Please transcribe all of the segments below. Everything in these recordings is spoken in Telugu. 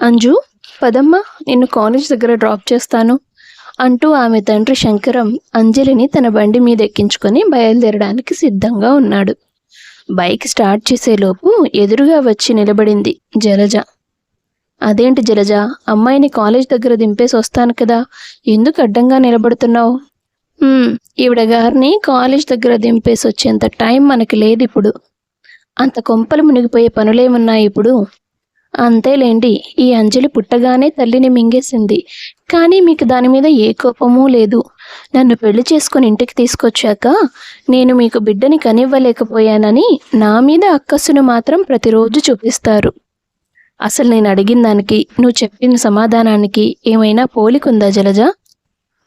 అంజు, పదమ్మ, నిన్ను కాలేజ్ దగ్గర డ్రాప్ చేస్తాను అంటూ ఆమె తండ్రి శంకరం అంజలిని తన బండి మీద ఎక్కించుకొని బయలుదేరడానికి సిద్ధంగా ఉన్నాడు. బైక్ స్టార్ట్ చేసేలోపు ఎదురుగా వచ్చి నిలబడింది జలజ. అదేంటి జలజ, అమ్మాయిని కాలేజ్ దగ్గర దింపేసి వస్తాను కదా, ఎందుకు అడ్డంగా నిలబడుతున్నావు? ఈవిడ గారిని కాలేజ్ దగ్గర దింపేసి వచ్చేంత టైం మనకి లేదు ఇప్పుడు. అంత కొంపలు మునిగిపోయే పనులేమున్నాయి ఇప్పుడు? అంతేలేండి, ఈ అంజలి పుట్టగానే తల్లిని మింగేసింది. కానీ మీకు దాని మీద ఏ కోపమూ లేదు. నన్ను పెళ్లి చేసుకుని ఇంటికి తీసుకొచ్చాక నేను మీకు బిడ్డని కనివ్వలేకపోయానని నా మీద అక్కసును మాత్రం ప్రతిరోజు చూపిస్తారు. అసలు నేను అడిగిన దానికి నువ్వు చెప్పిన సమాధానానికి ఏమైనా పోలికుందా జలజ?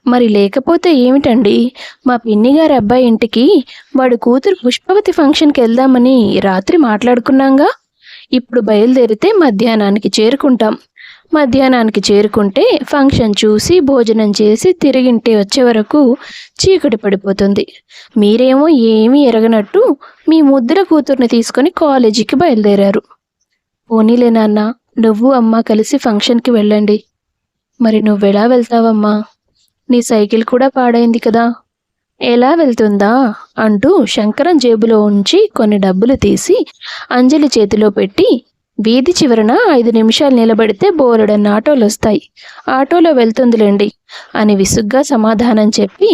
మరి లేకపోతే ఏమిటండి, మా పిన్నిగారి అబ్బాయి ఇంటికి వాడి కూతురు పుష్పవతి ఫంక్షన్కి వెళ్దామని రాత్రి మాట్లాడుకున్నాంగా. ఇప్పుడు బయలుదేరితే మధ్యాహ్నానికి చేరుకుంటాం. మధ్యాహ్నానికి చేరుకుంటే ఫంక్షన్ చూసి భోజనం చేసి తిరిగింటి వచ్చే వరకు చీకటి పడిపోతుంది. మీరేమో ఏమీ ఎరగనట్టు మీ ముద్దుల కూతుర్ని తీసుకొని కాలేజీకి బయలుదేరారు. పోనీలే నాన్న, నువ్వు అమ్మ కలిసి ఫంక్షన్కి వెళ్ళండి. మరి నువ్వెలా వెళ్తావమ్మా? నీ సైకిల్ కూడా పాడైంది కదా. ఎలా వెళ్తుందా అంటూ శంకరం జేబులో ఉంచి కొన్ని డబ్బులు తీసి అంజలి చేతిలో పెట్టి, వీధి చివరన 5 నిమిషాలు నిలబడితే బోలెడన్న ఆటోలు వస్తాయి, ఆటోలో వెళ్తుందిలేండి అని విసుగ్గా సమాధానం చెప్పి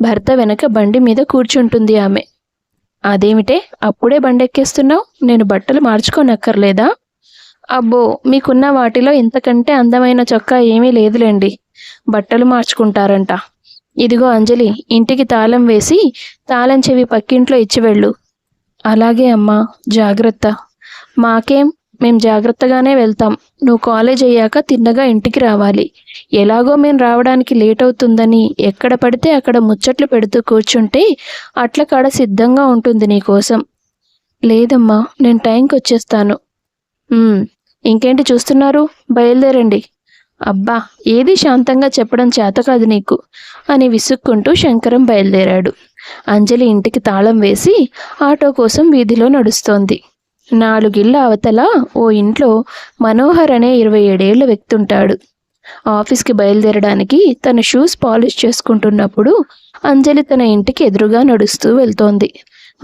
భర్త వెనక బండి మీద కూర్చుంటుంది ఆమె. అదేమిటే అప్పుడే బండెక్కేస్తున్నావు? నేను బట్టలు మార్చుకోనక్కర్లేదా? అబ్బో, మీకున్న వాటిలో ఇంతకంటే అందమైన చొక్కా ఏమీ లేదులేండి, బట్టలు మార్చుకుంటారంట. ఇదిగో అంజలి, ఇంటికి తాళం వేసి తాళం చెవి పక్కింట్లో ఇచ్చి వెళ్ళు. అలాగే అమ్మా, జాగ్రత్త. మాకేం, మేం జాగ్రత్తగానే వెళ్తాం. నువ్వు కాలేజ్ అయ్యాక తిన్నగా ఇంటికి రావాలి. ఎలాగో మేము రావడానికి లేట్ అవుతుందని ఎక్కడ పడితే అక్కడ ముచ్చట్లు పెడుతూ కూర్చుంటే అట్ల కాడ సిద్ధంగా ఉంటుంది నీకోసం. లేదమ్మా, నేను టైంకి వచ్చేస్తాను. ఇంకేంటి చూస్తున్నారు, బయలుదేరండి. అబ్బా, ఏది శాంతంగా చెప్పడం చేత కాదు నీకు అని విసుక్కుంటూ శంకరం బయలుదేరాడు. అంజలి ఇంటికి తాళం వేసి ఆటో కోసం వీధిలో నడుస్తోంది. 4 ఇళ్ళ అవతల ఓ ఇంట్లో మనోహర్ అనే 27 ఏళ్ల వ్యక్తి ఉంటాడు. ఆఫీస్కి బయలుదేరడానికి తన షూస్ పాలిష్ చేసుకుంటున్నప్పుడు అంజలి తన ఇంటికి ఎదురుగా నడుస్తూ వెళ్తోంది.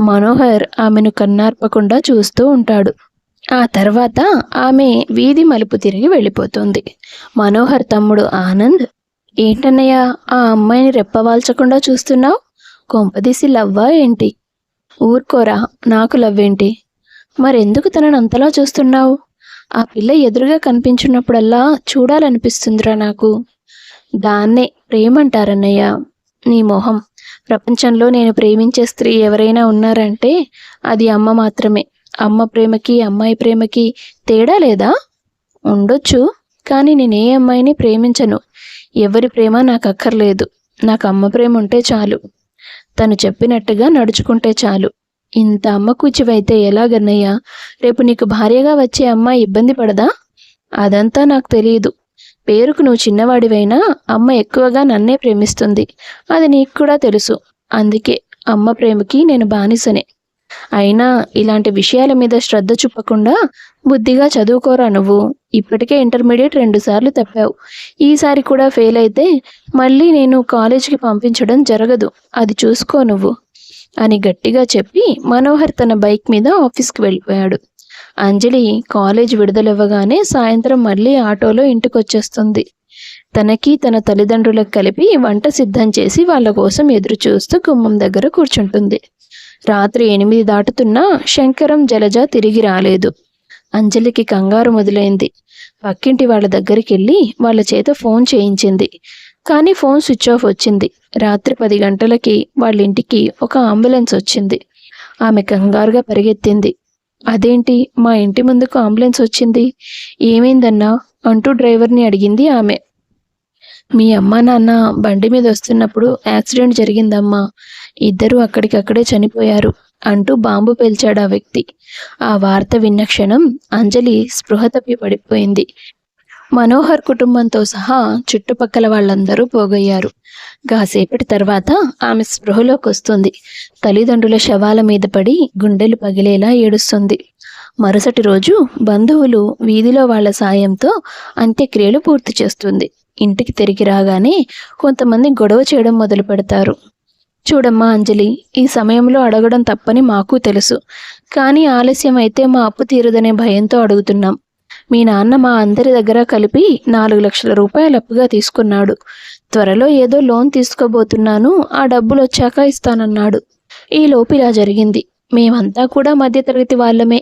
మనోహర్ ఆమెను కన్నార్పకుండా చూస్తూ ఉంటాడు. ఆ తర్వాత ఆమె వీధి మలుపు తిరిగి వెళ్ళిపోతుంది. మనోహర్ తమ్ముడు ఆనంద్, ఏంటన్నయ్య ఆ అమ్మాయిని రెప్పవాల్చకుండా చూస్తున్నావు? కొంపదీసి లవ్వా ఏంటి? ఊరుకోరా, నాకు లవ్వేంటి? మరెందుకు తనని అంతలా చూస్తున్నావు? ఆ పిల్ల ఎదురుగా కనిపించినప్పుడల్లా చూడాలనిపిస్తుందిరా నాకు. దాన్నే ప్రేమంటారన్నయ్య. నీ మొహం. ప్రపంచంలో నేను ప్రేమించే స్త్రీ ఎవరైనా ఉన్నారంటే అది అమ్మ మాత్రమే. అమ్మ ప్రేమకి అమ్మాయి ప్రేమకి తేడా లేదా? ఉండొచ్చు, కానీ నేనే అమ్మాయిని ప్రేమించను. ఎవరి ప్రేమ నాకు అక్కర్లేదు. నాకు అమ్మ ప్రేమ ఉంటే చాలు. తను చెప్పినట్టుగా నడుచుకుంటే చాలు. ఇంత అమ్మ కూచివైతే ఎలాగన్నయ్యా? రేపు నీకు భార్యగా వచ్చే అమ్మాయి ఇబ్బంది పడదా? అదంతా నాకు తెలియదు. పేరుకు నువ్వు చిన్నవాడివైనా అమ్మ ఎక్కువగా నన్నే ప్రేమిస్తుంది. అది నీకు కూడా తెలుసు. అందుకే అమ్మ ప్రేమకి నేను బానిసనే. అయినా ఇలాంటి విషయాల మీద శ్రద్ధ చూపకుండా బుద్ధిగా చదువుకోరా నువ్వు. ఇప్పటికే ఇంటర్మీడియట్ 2 సార్లు తప్పావు. ఈసారి కూడా ఫెయిల్ అయితే మళ్ళీ నేను కాలేజీకి పంపించడం జరగదు. అది చూసుకో నువ్వు అని గట్టిగా చెప్పి మనోహర్ తన బైక్ మీద ఆఫీస్కి వెళ్ళిపోయాడు. అంజలి కాలేజ్ విడుదలవ్వగానే సాయంత్రం మళ్ళీ ఆటోలో ఇంటికొచ్చేస్తుంది. తనకి తన తల్లిదండ్రులకు కలిపి వంట సిద్ధం చేసి వాళ్ళ కోసం ఎదురు చూస్తూ గుమ్మం దగ్గర కూర్చుంటుంది. రాత్రి 8 దాటుతున్నా శంకరం జలజ తిరిగి రాలేదు. అంజలికి కంగారు మొదలైంది. పక్కింటి వాళ్ళ దగ్గరికి వెళ్ళి వాళ్ళ చేత ఫోన్ చేయించింది. కానీ ఫోన్ స్విచ్ ఆఫ్ వచ్చింది. రాత్రి 10 గంటలకి వాళ్ళ ఇంటికి ఒక అంబులెన్స్ వచ్చింది. ఆమె కంగారుగా పరిగెత్తింది. అదేంటి, మా ఇంటి ముందుకు అంబులెన్స్ వచ్చింది, ఏమైందన్నా అంటూ డ్రైవర్ని అడిగింది ఆమె. మీ అమ్మా నాన్న బండి మీద వస్తున్నప్పుడు యాక్సిడెంట్ జరిగిందమ్మా. ఇద్దరూ అక్కడికక్కడే చనిపోయారు అంటూ బాంబు పేల్చాడు ఆ వ్యక్తి. ఆ వార్త విన్న క్షణం అంజలి స్పృహ తప్పి పడిపోయింది. మనోహర్ కుటుంబంతో సహా చుట్టుపక్కల వాళ్ళందరూ పోగయ్యారు. కాసేపటి తర్వాత ఆమె స్పృహలోకి వస్తుంది. తల్లిదండ్రుల శవాల మీద పడి గుండెలు పగిలేలా ఏడుస్తుంది. మరుసటి రోజు బంధువులు వీధిలో వాళ్ళ సాయంతో అంత్యక్రియలు పూర్తి చేస్తుంది. ఇంటికి తిరిగి రాగానే కొంతమంది గొడవ చేయడం మొదలు పెడతారు. చూడమ్మా అంజలి, ఈ సమయంలో అడగడం తప్పని మాకు తెలుసు, కానీ ఆలస్యం అయితే మా అప్పు తీరదనే భయంతో అడుగుతున్నాం. మీ నాన్న మా అందరి దగ్గర కలిపి 4 లక్షల రూపాయలు అప్పుగా తీసుకున్నాడు. త్వరలో ఏదో లోన్ తీసుకోబోతున్నాను, ఆ డబ్బులు వచ్చాక ఇస్తానన్నాడు. ఈలోపు ఇలా జరిగింది. మేమంతా కూడా మధ్యతరగతి వాళ్ళమే.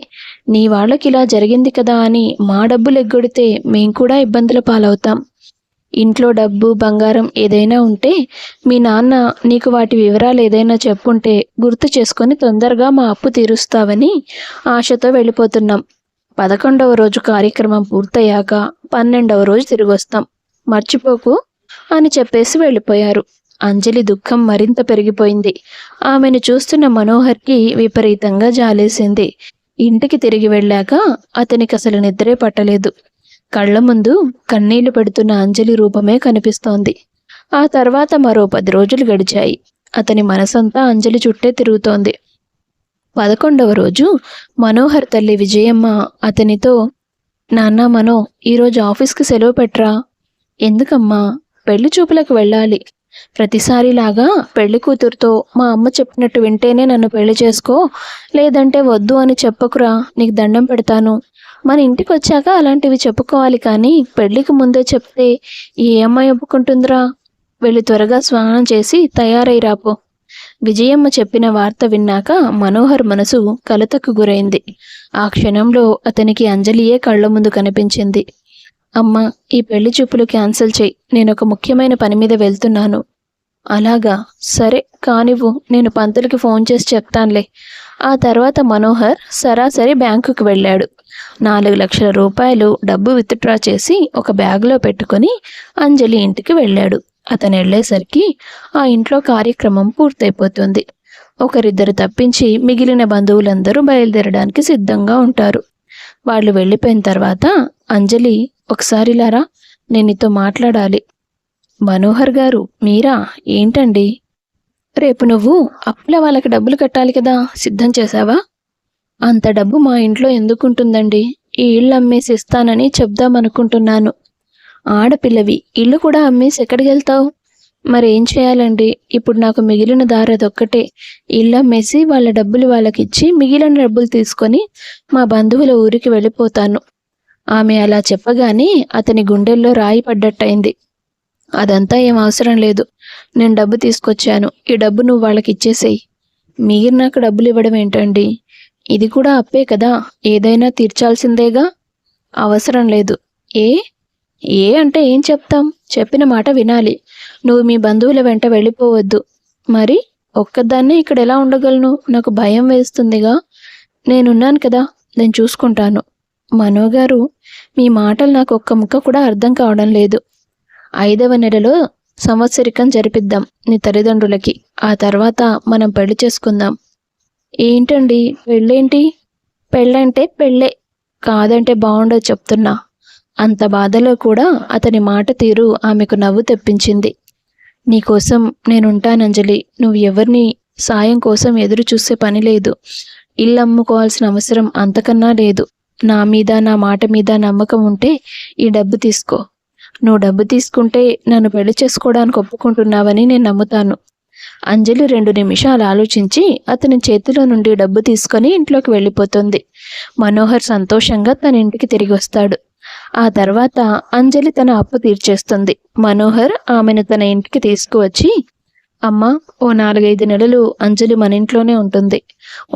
నీ వాళ్ళకి ఇలా జరిగింది కదా అని మా డబ్బులు ఎగ్గొడితే మేం కూడా ఇబ్బందుల పాలవుతాం. ఇంట్లో డబ్బు బంగారం ఏదైనా ఉంటే మీ నాన్న నీకు వాటి వివరాలు ఏదైనా చెప్పుంటే గుర్తు చేసుకొని తొందరగా మా అప్పు తీరుస్తావని ఆశతో వెళ్ళిపోతున్నాం. 11వ రోజు కార్యక్రమం పూర్తయ్యాక 12వ రోజు తిరిగి వస్తాం, మర్చిపోకు అని చెప్పేసి వెళ్ళిపోయారు. అంజలి దుఃఖం మరింత పెరిగిపోయింది. ఆమెను చూస్తున్న మనోహర్కి విపరీతంగా జాలేసింది. ఇంటికి తిరిగి వెళ్ళాక అతనికి అసలు నిద్రే పట్టలేదు. కళ్ళ ముందు కన్నీళ్లు పెడుతున్న అంజలి రూపమే కనిపిస్తోంది. ఆ తర్వాత మరో 10 రోజులు గడిచాయి. అతని మనసంతా అంజలి చుట్టే తిరుగుతోంది. 11వ రోజు మనోహర్ తల్లి విజయమ్మ అతనితో, నాన్న మనో, ఈరోజు ఆఫీస్కి సెలవు పెట్టరా. ఎందుకమ్మా? పెళ్లి చూపులకు వెళ్ళాలి. ప్రతిసారిలాగా పెళ్లి కూతురుతో మా అమ్మ చెప్పినట్టు వింటేనే నన్ను పెళ్లి చేసుకో, లేదంటే వద్దు అని చెప్పకురా, నీకు దండం పెడతాను. మన ఇంటికి వచ్చాక అలాంటివి చెప్పుకోవాలి, కానీ పెళ్లికి ముందే చెప్తే ఏ అమ్మాయి ఒప్పుకుంటుందిరా. వెళ్ళి త్వరగా స్నానం చేసి తయారై రాపో. విజయమ్మ చెప్పిన వార్త విన్నాక మనోహర్ మనసు కలతకు గురైంది. ఆ క్షణంలో అతనికి అంజలియే కళ్ళ ముందు కనిపించింది. అమ్మా, ఈ పెళ్లి చూపులు క్యాన్సిల్ చేయి, నేను ఒక ముఖ్యమైన పని మీద వెళ్తున్నాను. అలాగా, సరే కానివ్వు, నేను పంతులకి ఫోన్ చేసి చెప్తానులే. ఆ తర్వాత మనోహర్ సరాసరి బ్యాంకుకు వెళ్ళాడు. 4 లక్షల రూపాయలు డబ్బు విత్డ్రా చేసి ఒక బ్యాగులో పెట్టుకొని అంజలి ఇంటికి వెళ్ళాడు. అతను వెళ్ళేసరికి ఆ ఇంట్లో కార్యక్రమం పూర్తయిపోతుంది. ఒకరిద్దరు తప్పించి మిగిలిన బంధువులందరూ బయలుదేరడానికి సిద్ధంగా ఉంటారు. వాళ్ళు వెళ్ళిపోయిన తర్వాత అంజలి, ఒకసారిలారా, నేను నీతో మాట్లాడాలి. మనోహర్ గారు, మీరా? ఏంటండి? రేపు నువ్వు అప్పుల వాళ్ళకి డబ్బులు కట్టాలి కదా, సిద్ధం చేశావా? అంత డబ్బు మా ఇంట్లో ఎందుకుంటుందండి? ఈ ఇల్లు అమ్మేసి ఇస్తానని చెప్దామనుకుంటున్నాను. ఆడపిల్లవి, ఇల్లు కూడా అమ్మేసి ఎక్కడికి వెళ్తావు? మరేం చేయాలండి? ఇప్పుడు నాకు మిగిలిన దారి అదొక్కటే. ఇల్లు అమ్మేసి వాళ్ళ డబ్బులు వాళ్ళకిచ్చి మిగిలిన డబ్బులు తీసుకొని మా బంధువుల ఊరికి వెళ్ళిపోతాను. ఆమె అలా చెప్పగానే అతని గుండెల్లో రాయి పడ్డట్టయింది. అదంతా ఏం అవసరం లేదు, నేను డబ్బు తీసుకొచ్చాను, ఈ డబ్బు నువ్వు వాళ్ళకి ఇచ్చేసేయి. మీరు నాకు డబ్బులు ఇవ్వడం ఏంటండి? ఇది కూడా అప్పే కదా, ఏదైనా తీర్చాల్సిందేగా. అవసరం లేదు. ఏ ఏ అంటే ఏం చెప్తాం? చెప్పిన మాట వినాలి. నువ్వు మీ బంధువుల వెంట వెళ్ళిపోవద్దు. మరి ఒక్కదాన్నే ఇక్కడ ఎలా ఉండగలను? నాకు భయం వేస్తుందిగా. నేనున్నాను కదా, నేను చూసుకుంటాను. మనోగారు, మీ మాటలు నాకు ఒక్క ముక్క కూడా అర్థం కావడం లేదు. 5వ నెలలో సంవత్సరికం జరిపిద్దాం నీ తల్లిదండ్రులకి. ఆ తర్వాత మనం పెళ్లి చేసుకుందాం. ఏంటండి పెళ్ళేంటి? పెళ్ళంటే పెళ్ళే, కాదంటే బాగుండదు చెప్తున్నా. అంత బాధలో కూడా అతని మాట తీరు ఆమెకు నవ్వు తెప్పించింది. నీకోసం నేనుంటానంజలి. నువ్వు ఎవరిని సాయం కోసం ఎదురు చూసే పని లేదు. ఇల్లు అమ్ముకోవాల్సిన అవసరం అంతకన్నా లేదు. నా మీద, నా మాట మీద నమ్మకం ఉంటే ఈ డబ్బు తీసుకో. నువ్వు డబ్బు తీసుకుంటే నన్ను పెళ్లి చేసుకోవడానికి ఒప్పుకుంటున్నావని నేను నమ్ముతాను. అంజలి 2 నిమిషాలు ఆలోచించి అతని చేతిలో నుండి డబ్బు తీసుకొని ఇంట్లోకి వెళ్ళిపోతుంది. మనోహర్ సంతోషంగా తన ఇంటికి తిరిగి వస్తాడు. ఆ తర్వాత అంజలి తన అప్పు తీర్చేస్తుంది. మనోహర్ ఆమెను తన ఇంటికి తీసుకువచ్చి, అమ్మ, ఓ 4-5 నెలలు అంజలి మన ఇంట్లోనే ఉంటుంది.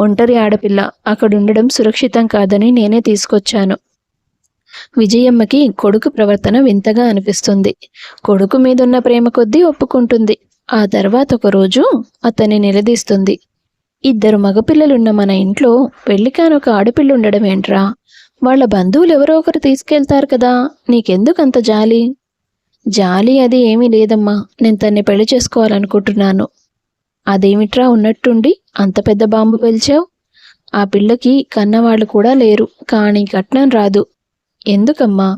ఒంటరి ఆడపిల్ల, అక్కడ ఉండడం సురక్షితం కాదని నేనే తీసుకొచ్చాను. విజయమ్మకి కొడుకు ప్రవర్తన వింతగా అనిపిస్తుంది. కొడుకు మీదున్న ప్రేమ కొద్దీ ఒప్పుకుంటుంది. ఆ తర్వాత ఒక రోజు అతన్ని నిలదీస్తుంది. 2 మగపిల్లలున్న మన ఇంట్లో పెళ్లికానొక ఆడపిల్ల ఉండడం ఏంట్రా? వాళ్ళ బంధువులు ఎవరో ఒకరు తీసుకెళ్తారు కదా, నీకెందుకంత జాలి? జాలి అది ఏమీ లేదమ్మా, నేను తన్ని పెళ్లి చేసుకోవాలనుకుంటున్నాను. అదేమిట్రా ఉన్నట్టుండి అంత పెద్ద బాంబు పేల్చావు? ఆ పిల్లకి కన్నవాళ్ళు కూడా లేరు, కానీ కట్నం రాదు. ఎందుకమ్మా?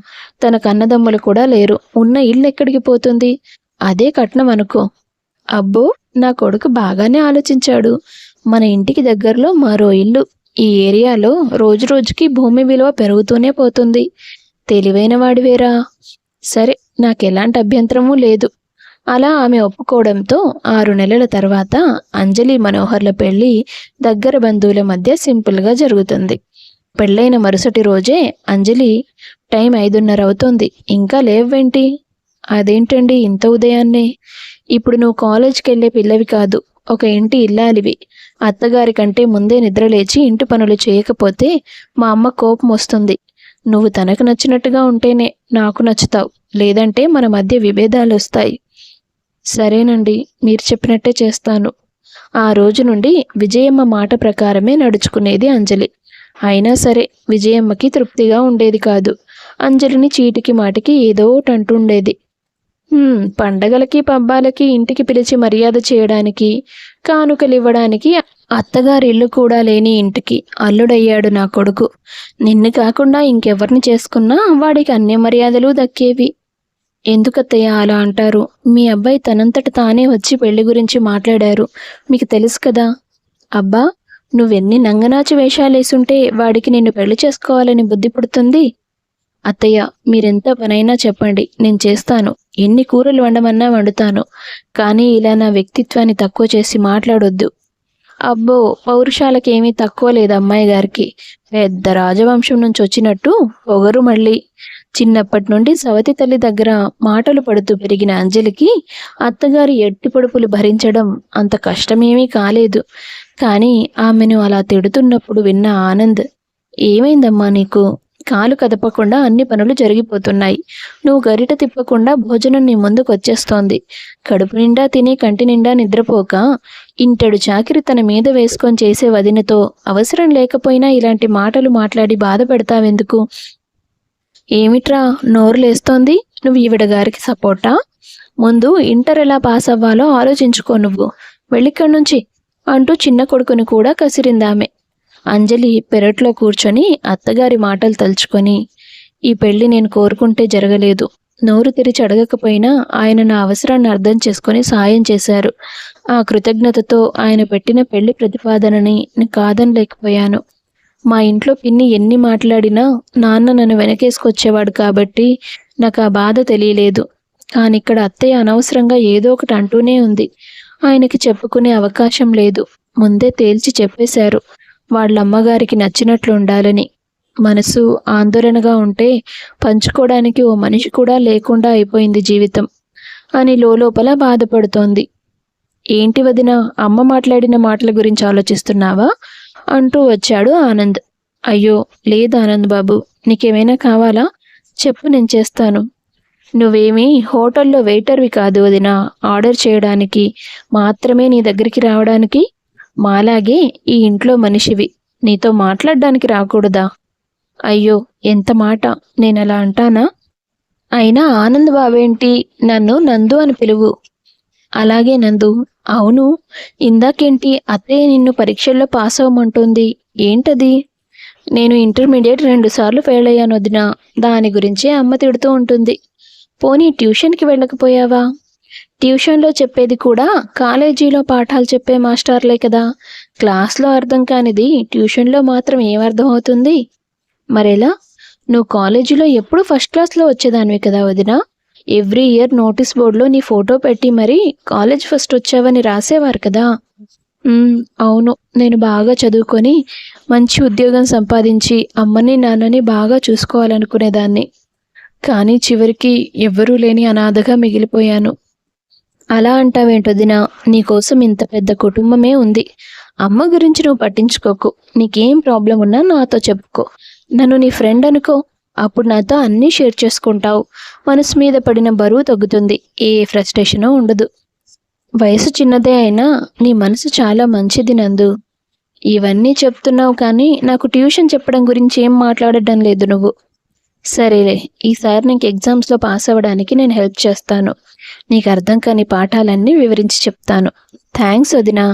తన కన్నదమ్ములు కూడా లేరు, ఉన్న ఇల్లు ఎక్కడికి పోతుంది? అదే కట్నం అనుకో. అబ్బో, నా కొడుకు బాగానే ఆలోచించాడు. మన ఇంటికి దగ్గరలో మరో ఇల్లు, ఈ ఏరియాలో రోజురోజుకి భూమి విలువ పెరుగుతూనే పోతుంది. తెలివైన వాడివేరా. సరే, నాకెలాంటి అభ్యంతరమూ లేదు. అలా ఆమె ఒప్పుకోవడంతో 6 నెలల తర్వాత అంజలి మనోహర్ల పెళ్లి దగ్గర బంధువుల మధ్య సింపుల్గా జరుగుతుంది. పెళ్ళైన మరుసటి రోజే అంజలి, టైం 5:30 అవుతోంది, ఇంకా లేవేంటి? అదేంటండి ఇంత ఉదయాన్నే? ఇప్పుడు నువ్వు కాలేజ్కి వెళ్ళే పిల్లవి కాదు, ఒక ఇంటి ఇల్లాలివి. అత్తగారి కంటే ముందే నిద్రలేచి ఇంటి పనులు చేయకపోతే మా అమ్మ కోపం వస్తుంది. నువ్వు తనకు నచ్చినట్టుగా ఉంటేనే నాకు నచ్చుతావు, లేదంటే మన మధ్య విభేదాలు వస్తాయి. సరేనండి, మీరు చెప్పినట్టే చేస్తాను. ఆ రోజు నుండి విజయమ్మ మాట ప్రకారమే నడుచుకునేది అంజలి. అయినా సరే విజయమ్మకి తృప్తిగా ఉండేది కాదు. అంజలిని చీటికి మాటికి ఏదో ఒకటి అంటుండేది. పండగలకి పబ్బాలకి ఇంటికి పిలిచి మర్యాద చేయడానికి, కానుకలివ్వడానికి అత్తగారి ఇల్లు కూడా లేని ఇంటికి అల్లుడయ్యాడు నా కొడుకు. నిన్ను కాకుండా ఇంకెవరిని చేసుకున్నా వాడికి అన్ని మర్యాదలు దక్కేవి. ఎందుకత్తయ్య అలా అంటారు? మీ అబ్బాయి తనంతట తానే వచ్చి పెళ్లి గురించి మాట్లాడారు, మీకు తెలుసు కదా. అబ్బా, నువ్వెన్ని నంగనాచి వేషాలేసుంటే వాడికి నిన్ను పెళ్లి చేసుకోవాలని బుద్ధి పుడుతుంది? అత్తయ్య, మీరెంత పనైనా చెప్పండి, నేను చేస్తాను. ఎన్ని కూరలు వండమన్నా వండుతాను. కానీ ఇలా నా వ్యక్తిత్వాన్ని తక్కువ చేసి మాట్లాడొద్దు. అబ్బో, పౌరుషాలకేమీ తక్కువ లేదు అమ్మాయి గారికి. పెద్ద రాజవంశం నుంచి వచ్చినట్టు పొగరు మళ్ళీ. చిన్నప్పటి నుండి సవతి తల్లి దగ్గర మాటలు పడుతూ పెరిగిన అంజలికి అత్తగారి ఎట్టి పొడుపులు భరించడం అంత కష్టమేమీ కాలేదు. కానీ ఆమెను అలా తిడుతున్నప్పుడు విన్న ఆనంద్, ఏమైందమ్మా నీకు? కాలు కదపకుండా అన్ని పనులు జరిగిపోతున్నాయి. నువ్వు గరిట తిప్పకుండా భోజనం నీ ముందుకు వచ్చేస్తోంది. కడుపు నిండా తిని కంటి నిండా నిద్రపోక ఇంటెడు చాకిరి తన మీద వేసుకొని చేసే వదినతో అవసరం లేకపోయినా ఇలాంటి మాటలు మాట్లాడి బాధ పెడతావెందుకు? ఏమిట్రా నోరు లేస్తోంది? నువ్వు ఈవిడ గారికి సపోర్టా? ముందు ఇంటర్ ఎలా పాస్ అవ్వాలో ఆలోచించుకో నువ్వు. వెళ్ళిక్కడి నుంచి అంటూ చిన్న కొడుకుని కూడా కసిరిందామె. అంజలి పెరట్లో కూర్చొని అత్తగారి మాటలు తలుచుకొని, ఈ పెళ్లి నేను కోరుకుంటే జరగలేదు. నోరు తెరిచి అడగకపోయినా ఆయన నా అవసరాన్ని అర్థం చేసుకొని సాయం చేశారు. ఆ కృతజ్ఞతతో ఆయన పెట్టిన పెళ్లి ప్రతిపాదనని నేను కాదనలేకపోయాను. మా ఇంట్లో పిన్ని ఎన్ని మాట్లాడినా నాన్న నన్ను వెనకేసుకొచ్చేవాడు కాబట్టి నాకు ఆ బాధ తెలియలేదు. కానీ ఇక్కడ అత్తయ్య అనవసరంగా ఏదో ఒకటి అంటూనే ఉంది. ఆయనకి చెప్పుకునే అవకాశం లేదు. ముందే తేల్చి చెప్పేశారు, వాళ్ళ అమ్మగారికి నచ్చినట్లు ఉండాలని. మనసు ఆందోళనగా ఉంటే పంచుకోవడానికి ఓ మనిషి కూడా లేకుండా అయిపోయింది జీవితం అని లోపల బాధపడుతోంది. ఏంటి వదిన, అమ్మ మాట్లాడిన మాటల గురించి ఆలోచిస్తున్నావా అంటూ వచ్చాడు ఆనంద్. అయ్యో లేదు ఆనంద్ బాబు, నీకేమైనా కావాలా చెప్పు, నేను చేస్తాను. నువ్వేమీ హోటల్లో వెయిటర్వి కాదు వదిన, ఆర్డర్ చేయడానికి మాత్రమే నీ దగ్గరికి రావడానికి. మాలాగే ఈ ఇంట్లో మనిషివి, నీతో మాట్లాడడానికి రాకూడదా? అయ్యో ఎంత మాట, నేనలా అంటానా? అయినా ఆనంద్ బాబేంటి, నన్ను నందు అని పిలువు. అలాగే నందు. అవును, ఇందాకేంటి అత్తయ్య నిన్ను పరీక్షల్లో పాస్ అవ్వమంటుంది, ఏంటది? నేను ఇంటర్మీడియట్ 2 సార్లు ఫెయిల్ అయ్యాను వదినా, దాని గురించే అమ్మ తిడుతూ ఉంటుంది. పోనీ ట్యూషన్కి వెళ్ళకపోయావా? ట్యూషన్లో చెప్పేది కూడా కాలేజీలో పాఠాలు చెప్పే మాస్టర్లే కదా. క్లాస్లో అర్థం కానిది ట్యూషన్లో మాత్రం ఏమర్థం అవుతుంది? మరెలా? నువ్వు కాలేజీలో ఎప్పుడు ఫస్ట్ క్లాస్లో వచ్చేదానివి కదా వదినా. ఎవ్రీ ఇయర్ నోటీస్ బోర్డులో నీ ఫోటో పెట్టి మరీ కాలేజ్ ఫస్ట్ వచ్చావని రాసేవారు కదా. అవును, నేను బాగా చదువుకొని మంచి ఉద్యోగం సంపాదించి అమ్మని నాన్నని బాగా చూసుకోవాలనుకునేదాన్ని. కానీ చివరికి ఎవ్వరూ లేని అనాథగా మిగిలిపోయాను. అలా అంటావేంటొదినా, నీకోసం ఇంత పెద్ద కుటుంబమే ఉంది. అమ్మ గురించి నువ్వు పట్టించుకోకు. నీకేం ప్రాబ్లం ఉన్నా నాతో చెప్పుకో. నన్ను నీ ఫ్రెండ్ అనుకో. అప్పుడు నాతో అన్నీ షేర్ చేసుకుంటావు. మనసు మీద పడిన బరువు తగ్గుతుంది. ఏ ఫ్రస్ట్రేషనో ఉండదు. వయసు చిన్నదే అయినా నీ మనసు చాలా మంచిది నందు. ఇవన్నీ చెప్తున్నావు కానీ నాకు ట్యూషన్ చెప్పడం గురించి ఏం మాట్లాడడం లేదు నువ్వు. సరేలే, ఈసారి నీకు ఎగ్జామ్స్లో పాస్ అవ్వడానికి నేను హెల్ప్ చేస్తాను. నీకు అర్థం కాని పాఠాలన్నీ వివరించి చెప్తాను. థ్యాంక్స్ వదినా.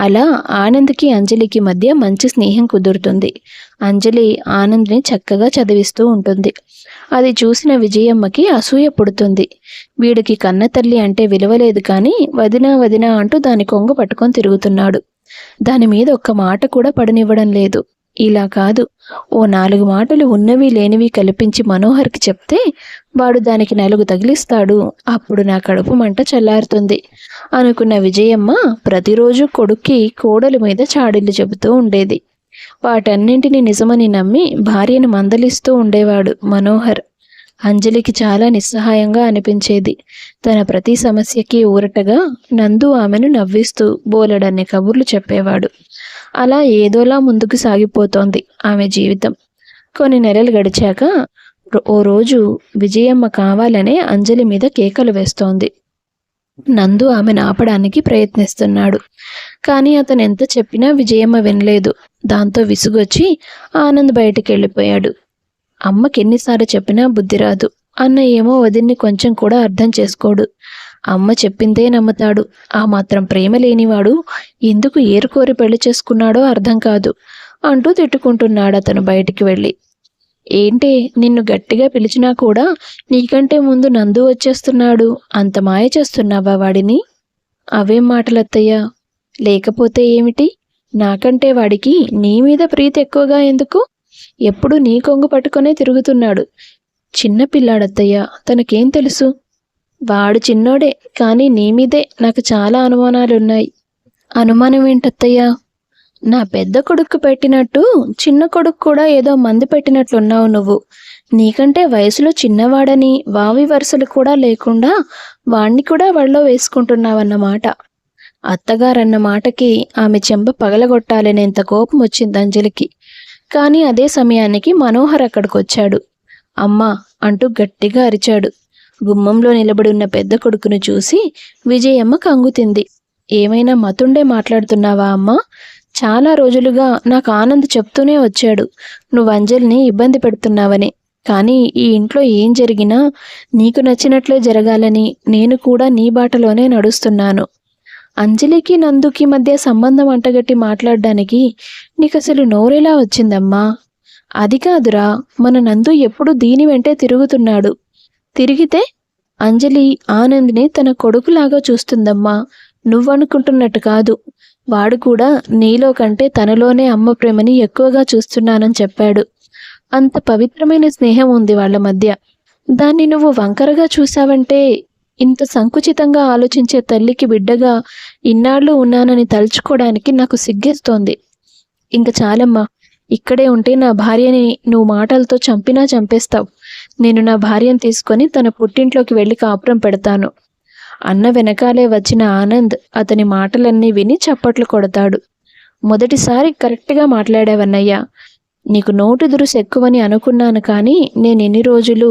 అలా ఆనంద్కి అంజలికి మధ్య మంచి స్నేహం కుదురుతుంది. అంజలి ఆనంద్ని చక్కగా చదివిస్తూ ఉంటుంది. అది చూసిన విజయమ్మకి అసూయ పుడుతుంది. వీడికి కన్న తల్లి అంటే విలువలేదు కానీ వదినా వదినా అంటూ దాని కొంగు పట్టుకొని తిరుగుతున్నాడు. దాని మీద ఒక్క మాట కూడా పడనివ్వడం లేదు. ఇలా కాదు, ఓ 4 మాటలు ఉన్నవి లేనివి కల్పించి మనోహర్కి చెప్తే వాడు దానికి 4 తగిలిస్తాడు. అప్పుడు నా కడుపు మంట చల్లారుతుంది అనుకున్న విజయమ్మ ప్రతిరోజు కొడుక్కి కోడలి మీద చాడీలు చెబుతూ ఉండేది. వాటన్నింటినీ నిజమని నమ్మి భార్యను మందలిస్తూ ఉండేవాడు మనోహర్. అంజలికి చాలా నిస్సహాయంగా అనిపించేది. తన ప్రతి సమస్యకి ఊరటగా నందు ఆమెను నవ్విస్తూ బోలెడన్ని కబుర్లు చెప్పేవాడు. అలా ఏదోలా ముందుకు సాగిపోతోంది ఆమె జీవితం. కొన్ని నెలలు గడిచాక ఓ రోజు విజయమ్మ కావాలనే అంజలి మీద కేకలు వేస్తోంది. నందు ఆమెను ఆపడానికి ప్రయత్నిస్తున్నాడు. కానీ అతను ఎంత చెప్పినా విజయమ్మ వినలేదు. దాంతో విసుగొచ్చి ఆనంద్ బయటికి వెళ్ళిపోయాడు. అమ్మకి ఎన్నిసార్లు చెప్పినా బుద్ధి రాదు. అన్న ఏమో వదిన్ని కొంచెం కూడా అర్థం చేసుకోడు. అమ్మ చెప్పిందే నమ్ముతాడు. ఆ మాత్రం ప్రేమ లేనివాడు ఎందుకు ఏరుకోరి పెళ్లి చేసుకున్నాడో అర్థం కాదు అంటూ తిట్టుకుంటున్నాడు అతను బయటికి వెళ్ళి. ఏంటే, నిన్ను గట్టిగా పిలిచినా కూడా నీకంటే ముందు నందు వచ్చేస్తున్నాడు. అంత మాయ చేస్తున్నావా వాడిని? అవేం మాటలత్తయ్యా? లేకపోతే ఏమిటి? నాకంటే వాడికి నీ మీద ప్రీతి ఎక్కువగా ఎందుకు? ఎప్పుడు నీ కొంగు పట్టుకునే తిరుగుతున్నాడు. చిన్న పిల్లాడత్తయ్యా, తనకేం తెలుసు? వాడు చిన్నోడే, కానీ నీ మీదే నాకు చాలా అనుమానాలున్నాయి. అనుమానం ఏంటత్తయ్యా? నా పెద్ద కొడుకు పెట్టినట్టు చిన్న కొడుకు కూడా ఏదో మందు పెట్టినట్లున్నావు నువ్వు. నీకంటే వయసులో చిన్నవాడని వావి వరుసలు కూడా లేకుండా వాణ్ణి కూడా వళ్ళో వేసుకుంటున్నావన్నమాట. అత్తగారన్న మాటకి ఆమె చెంప పగలగొట్టాలనేంత కోపం వచ్చింది అంజలికి. కానీ అదే సమయానికి మనోహర్ అక్కడికొచ్చాడు. అమ్మా అంటూ గట్టిగా అరిచాడు. గుమ్మంలో నిలబడి ఉన్న పెద్ద కొడుకును చూసి విజయమ్మ కంగుతింది. ఏమైనా మతుండే మాట్లాడుతున్నావా అమ్మా? చాలా రోజులుగా నాకు ఆనంద్ చెప్తూనే వచ్చాడు, నువ్వు అంజలిని ఇబ్బంది పెడుతున్నావని. కానీ ఈ ఇంట్లో ఏం జరిగినా నీకు నచ్చినట్లే జరగాలని నేను కూడా నీ బాటలోనే నడుస్తున్నాను. అంజలికి నందుకి మధ్య సంబంధం అంటగట్టి మాట్లాడడానికి నీకసలు నోరెలా వచ్చిందమ్మా? అది కాదురా, మన నందు ఎప్పుడు దీని వెంటే తిరుగుతున్నాడు. తిరిగితే అంజలి ఆనంద్ని తన కొడుకులాగా చూస్తుందమ్మా. నువ్వనుకుంటున్నట్టు కాదు. వాడు కూడా నీలో కంటే తనలోనే అమ్మ ప్రేమని ఎక్కువగా చూస్తున్నానని చెప్పాడు. అంత పవిత్రమైన స్నేహం ఉంది వాళ్ళ మధ్య. దాన్ని నువ్వు వంకరగా చూశావంటే, ఇంత సంకుచితంగా ఆలోచించే తల్లికి బిడ్డగా ఇన్నాళ్ళు ఉన్నానని తలుచుకోవడానికి నాకు సిగ్గేస్తోంది. ఇంక చాలమ్మా, ఇక్కడే ఉంటే నా భార్యని నువ్వు మాటలతో చంపినా చంపేస్తావు. నేను నా భార్యను తీసుకొని తన పుట్టింట్లోకి వెళ్ళి కాపురం పెడతాను. అన్న వెనకాలే వచ్చిన ఆనంద్ అతని మాటలన్నీ విని చప్పట్లు కొడతాడు. మొదటిసారి కరెక్ట్గా మాట్లాడావన్నయ్యా. నీకు నోటి దురుసు ఎక్కువని అనుకున్నాను, కానీ నేను ఎన్ని రోజులు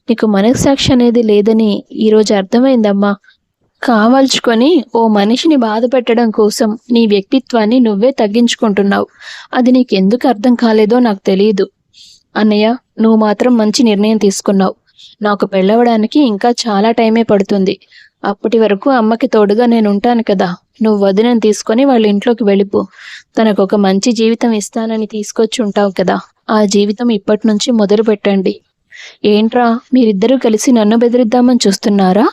నీకు మనస్సాక్షి అనేది లేదని ఈరోజు అర్థమైందమ్మా. కావాల్చుకొని ఓ మనిషిని బాధ పెట్టడం కోసం నీ వ్యక్తిత్వాన్ని నువ్వే తగ్గించుకుంటున్నావు. అది నీకెందుకు అర్థం కాలేదో నాకు తెలియదు. అన్నయ్య, నువ్వు మాత్రం మంచి నిర్ణయం తీసుకున్నావు. నాకు పెళ్ళవడానికి ఇంకా చాలా టైమే పడుతుంది. అప్పటి వరకు అమ్మకి తోడుగా నేను ఉంటాను కదా. నువ్వు వదినని తీసుకొని వాళ్ళ ఇంట్లోకి వెళ్ళిపో. తనకు ఒక మంచి జీవితం ఇస్తానని తీసుకొచ్చి ఉంటావు కదా, ఆ జీవితం ఇప్పటి నుంచి మొదలు పెట్టండి. ఏంట్రా, మీరిద్దరూ కలిసి నన్ను బెదిరిద్దామని చూస్తున్నారా?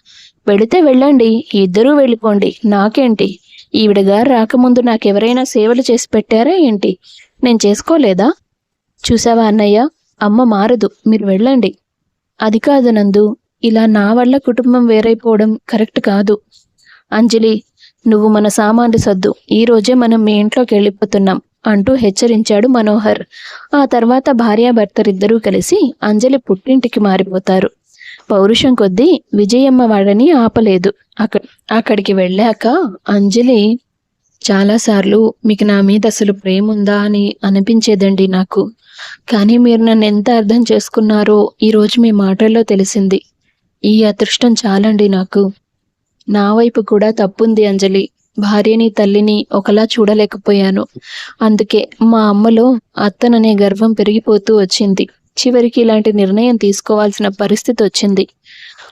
వెళితే వెళ్ళండి, ఇద్దరూ వెళ్ళిపోండి, నాకేంటి? ఈవిడగారు రాకముందు నాకెవరైనా సేవలు చేసి పెట్టారా ఏంటి? నేను చేసుకోలేదా? చూసావా అన్నయ్య, అమ్మ మారదు, మీరు వెళ్ళండి. అది కాదు నందు, ఇలా నా వల్ల కుటుంబం వేరైపోవడం కరెక్ట్ కాదు. అంజలి, నువ్వు మన సామాన్లు సర్దు, ఈరోజే మనం మీ ఇంట్లోకి వెళ్ళిపోతున్నాం అంటూ హెచ్చరించాడు మనోహర్. ఆ తర్వాత భార్యాభర్తలిద్దరూ కలిసి అంజలి పుట్టింటికి మారిపోతారు. పౌరుషం కొద్దీ విజయమ్మ వాడని ఆపలేదు. అక్కడికి వెళ్ళాక అంజలి చాలాసార్లు మీకు నా మీద అసలు ప్రేమ ఉందా అని అనిపించేదండి నాకు. కానీ మీరు నన్ను ఎంత అర్థం చేసుకున్నారో ఈరోజు మీ మాటల్లో తెలిసింది. ఈ అదృష్టం చాలండి నాకు. నా వైపు కూడా తప్పుంది అంజలి. భార్యని తల్లిని ఒకలా చూడలేకపోయాను. అందుకే మా అమ్మలో అత్తననే గర్వం పెరిగిపోతూ వచ్చింది. చివరికి ఇలాంటి నిర్ణయం తీసుకోవాల్సిన పరిస్థితి వచ్చింది.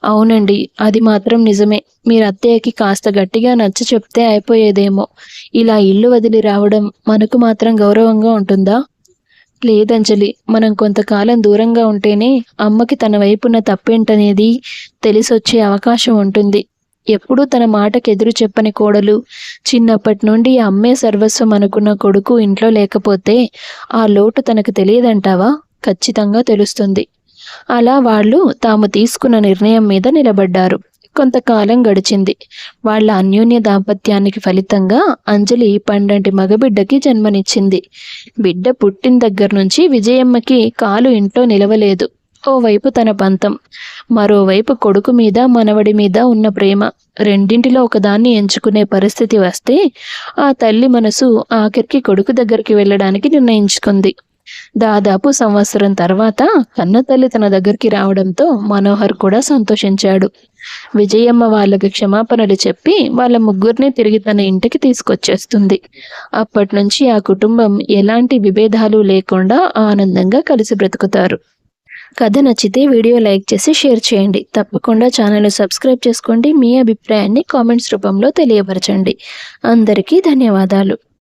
అవునండి, అది మాత్రం నిజమే. మీరు అత్తయ్యకి కాస్త గట్టిగా నచ్చ చెప్తే అయిపోయేదేమో. ఇలా ఇల్లు వదిలి రావడం మనకు మాత్రం గౌరవంగా ఉంటుందా? లేదంజలి, మనం కొంతకాలం దూరంగా ఉంటేనే అమ్మకి తన వైపున్న తప్పేంటనేది తెలిసొచ్చే అవకాశం ఉంటుంది. ఎప్పుడూ తన మాటకు ఎదురు చెప్పని కోడలు, చిన్నప్పటి నుండి అమ్మే సర్వస్వం అనుకున్న కొడుకు ఇంట్లో లేకపోతే ఆ లోటు తనకు తెలియదంటావా? ఖచ్చితంగా తెలుస్తుంది. అలా వాళ్ళు తాము తీసుకున్న నిర్ణయం మీద నిలబడ్డారు. కొంతకాలం గడిచింది. వాళ్ళ అన్యోన్య దాంపత్యానికి ఫలితంగా అంజలి పండంటి మగబిడ్డకి జన్మనిచ్చింది. బిడ్డ పుట్టిన దగ్గర నుంచి విజయమ్మకి కాలు ఇంట్లో నిలవలేదు. ఓవైపు తన పంతం, మరోవైపు కొడుకు మీద మనవడి మీద ఉన్న ప్రేమ. రెండింటిలో ఒకదాన్ని ఎంచుకునే పరిస్థితి వస్తే ఆ తల్లి మనసు ఆఖరికి కొడుకు దగ్గరికి వెళ్ళడానికి నిర్ణయించుకుంది. దాదాపు సంవత్సరం తర్వాత కన్నతల్లి తన దగ్గరికి రావడంతో మనోహర్ కూడా సంతోషించాడు. విజయమ్మ వాళ్ళకి క్షమాపణలు చెప్పి వాళ్ళ ముగ్గురిని తిరిగి తన ఇంటికి తీసుకొచ్చేస్తుంది. అప్పటి నుంచి ఆ కుటుంబం ఎలాంటి విభేదాలు లేకుండా ఆనందంగా కలిసి బ్రతుకుతారు. కథ నచ్చితే వీడియో లైక్ చేసి షేర్ చేయండి. తప్పకుండా ఛానల్ సబ్స్క్రైబ్ చేసుకోండి. మీ అభిప్రాయాన్ని కామెంట్స్ రూపంలో తెలియపరచండి. అందరికీ ధన్యవాదాలు.